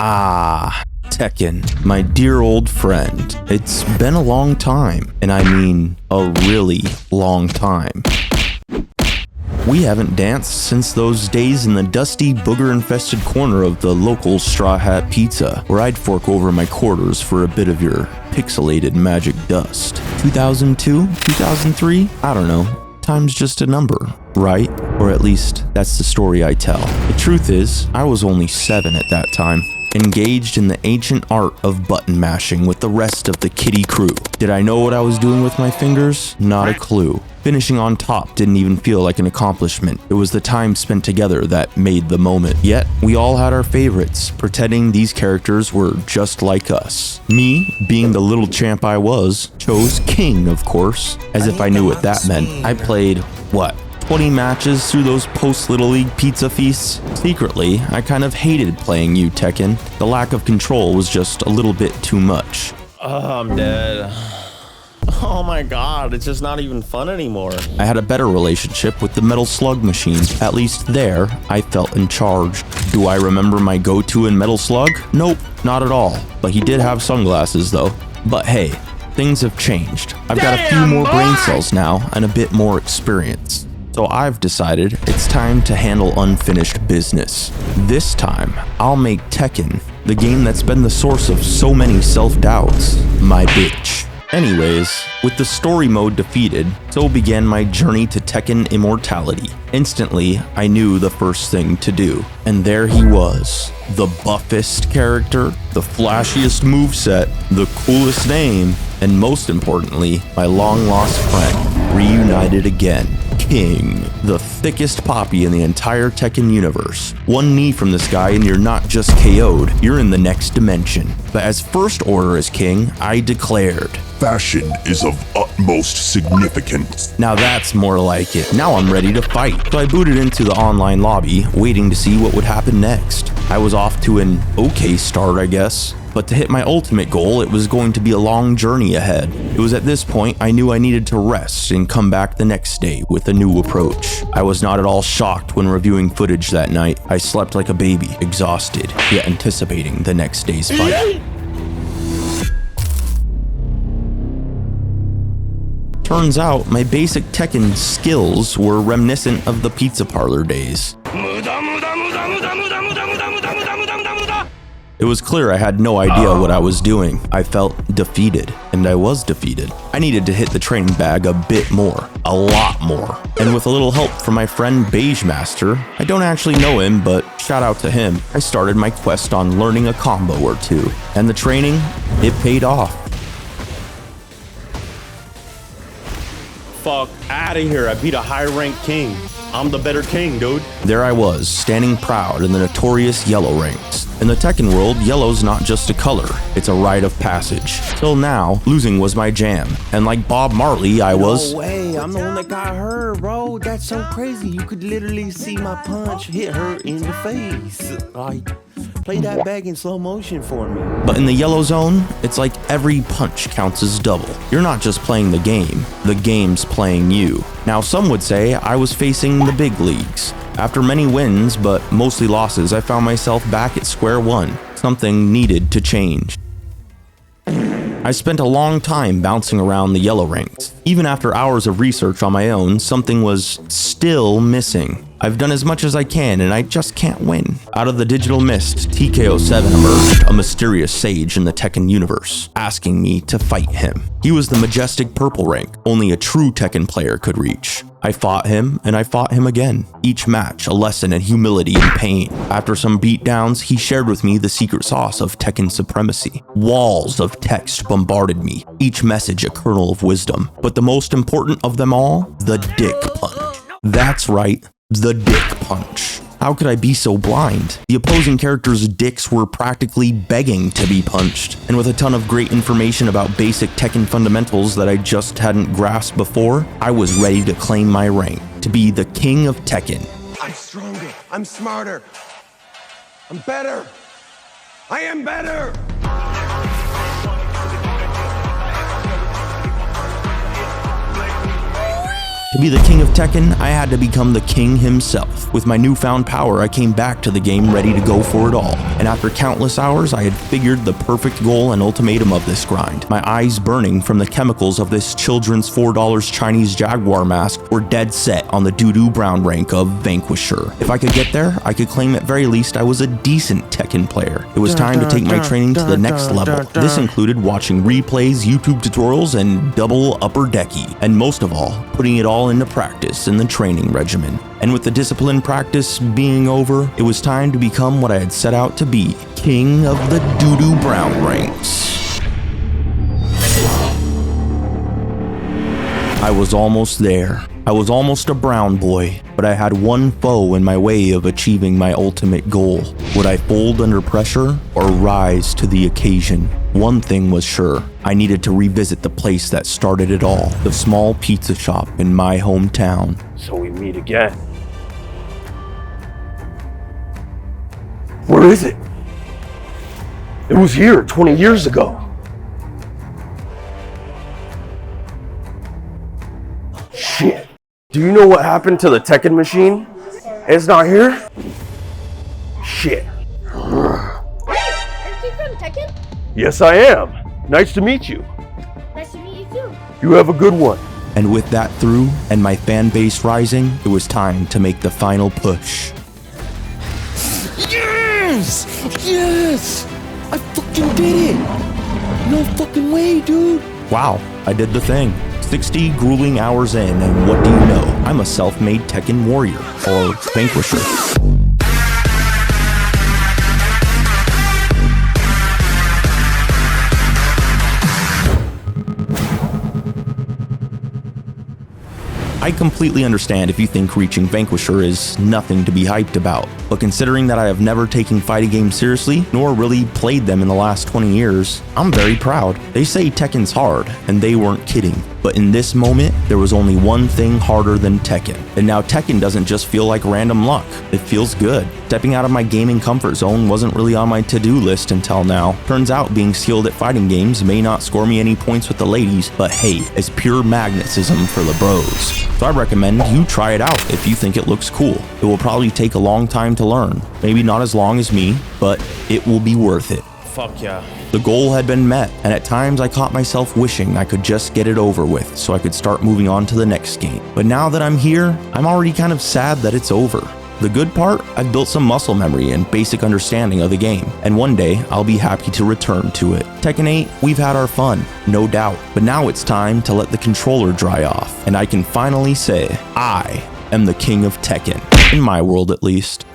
Ah, Tekken, my dear old friend. It's been a long time, and I mean a really long time. We haven't danced since those days in the dusty, booger-infested corner of the local Straw Hat Pizza, where I'd fork over my quarters for a bit of your pixelated magic dust. 2002? 2003? I don't know. Time's just a number, right? Or at least, that's the story I tell. The truth is, I was only 7 at that time, engaged in the ancient art of button mashing with the rest of the kiddie crew. Did I know what I was doing with my fingers? Not a clue. Finishing on top didn't even feel like an accomplishment. It was the time spent together that made the moment. Yet, we all had our favorites, pretending these characters were just like us. Me, being the little champ I was, chose King, of course, as if I knew what that meant. I played, 20 matches through those post-Little League pizza feasts? Secretly, I kind of hated playing you, Tekken. The lack of control was just a little bit too much. Oh, I'm dead. Oh my god, it's just not even fun anymore. I had a better relationship with the Metal Slug machine. At least there, I felt in charge. Do I remember my go-to in Metal Slug? Nope, not at all. But he did have sunglasses though. But hey, things have changed. I've got a few more brain cells now and a bit more experience. So I've decided it's time to handle unfinished business. This time, I'll make Tekken, the game that's been the source of so many self-doubts, my bitch. Anyways, with the story mode defeated, so began my journey to Tekken immortality. Instantly, I knew the first thing to do. And there he was. The buffest character, the flashiest moveset, the coolest name, and most importantly, my long-lost friend, reunited again. King, the thickest poppy in the entire Tekken universe. One knee from this guy and you're not just KO'd, you're in the next dimension. But as first order as King, I declared, fashion is of utmost significance. Now that's more like it. Now I'm ready to fight. So I booted into the online lobby, waiting to see what would happen next. I was off to an okay start, I guess. But to hit my ultimate goal, it was going to be a long journey ahead. It was at this point I knew I needed to rest and come back the next day with a new approach. I was not at all shocked when reviewing footage that night. I slept like a baby, exhausted, yet anticipating the next day's fight. Turns out, my basic Tekken skills were reminiscent of the pizza parlor days. It was clear I had no idea what I was doing. I felt defeated, and I was defeated. I needed to hit the training bag a bit more, a lot more. And with a little help from my friend Beige Master, I don't actually know him, but shout out to him, I started my quest on learning a combo or two. And the training, it paid off. Fuck out of here, I beat a high-ranked King. I'm the better King, dude. There I was, standing proud in the notorious yellow ranks. In the Tekken world, yellow's not just a color, it's a rite of passage. Till now, losing was my jam. And like Bob Marley, I was... No way, I'm the one that got hurt, bro. That's so crazy. You could literally see my punch hit her in the face. Like, play that back in slow motion for me. But in the yellow zone, it's like every punch counts as double. You're not just playing the game's playing you. Now some would say I was facing the big leagues. After many wins, but mostly losses, I found myself back at square one. Something needed to change. I spent a long time bouncing around the yellow ranks. Even after hours of research on my own, something was still missing. I've done as much as I can and I just can't win. Out of the digital mist, TKO7 emerged, a mysterious sage in the Tekken universe, asking me to fight him. He was the majestic purple rank, only a true Tekken player could reach. I fought him and I fought him again. Each match a lesson in humility and pain. After some beatdowns, he shared with me the secret sauce of Tekken supremacy. Walls of text bombarded me, each message a kernel of wisdom. But the most important of them all, the dick punch. That's right. The dick punch. How could I be so blind? The opposing characters' dicks were practically begging to be punched, and with a ton of great information about basic Tekken fundamentals that I just hadn't grasped before, I was ready to claim my rank, to be the king of Tekken. I'm stronger, I'm smarter, I'm better, I am better! To To be the king of Tekken, I had to become the king himself. With my newfound power, I came back to the game ready to go for it all. And after countless hours, I had figured the perfect goal and ultimatum of this grind. My eyes burning from the chemicals of this children's $4 Chinese Jaguar mask were dead set on the doo-doo brown rank of Vanquisher. If I could get there, I could claim at very least I was a decent Tekken player. It was time to take my training to the next level. This included watching replays, YouTube tutorials, and double upper decky. And most of all, putting it all into practice in the training regimen. And with the discipline practice being over, it was time to become what I had set out to be, king of the doo-doo brown ranks. I was almost there. I was almost a brown boy, but I had one foe in my way of achieving my ultimate goal. Would I fold under pressure or rise to the occasion? One thing was sure, I needed to revisit the place that started it all, the small pizza shop in my hometown. So we meet again. Where is it? It was here 20 years ago. Shit. Do you know what happened to the Tekken machine? It's not here? Shit. Are you from Tekken? Yes, I am. Nice to meet you. Nice to meet you too. You have a good one. And with that through, and my fan base rising, it was time to make the final push. Yes! Yes! I fucking did it! No fucking way, dude! Wow, I did the thing. 60 grueling hours in, and what do you know? I'm a self-made Tekken warrior, or Vanquisher. I completely understand if you think reaching Vanquisher is nothing to be hyped about, but considering that I have never taken fighting games seriously, nor really played them in the last 20 years, I'm very proud. They say Tekken's hard, and they weren't kidding. But in this moment, there was only one thing harder than Tekken. And now Tekken doesn't just feel like random luck, it feels good. Stepping out of my gaming comfort zone wasn't really on my to-do list until now. Turns out being skilled at fighting games may not score me any points with the ladies, but hey, it's pure magnetism for the bros. So I recommend you try it out if you think it looks cool. It will probably take a long time to learn. Maybe not as long as me, but it will be worth it. Fuck yeah. The goal had been met, and at times I caught myself wishing I could just get it over with so I could start moving on to the next game. But now that I'm here, I'm already kind of sad that it's over. The good part, I've built some muscle memory and basic understanding of the game, and one day I'll be happy to return to it. Tekken 8, we've had our fun, no doubt, but now it's time to let the controller dry off, and I can finally say, I am the king of Tekken, in my world at least.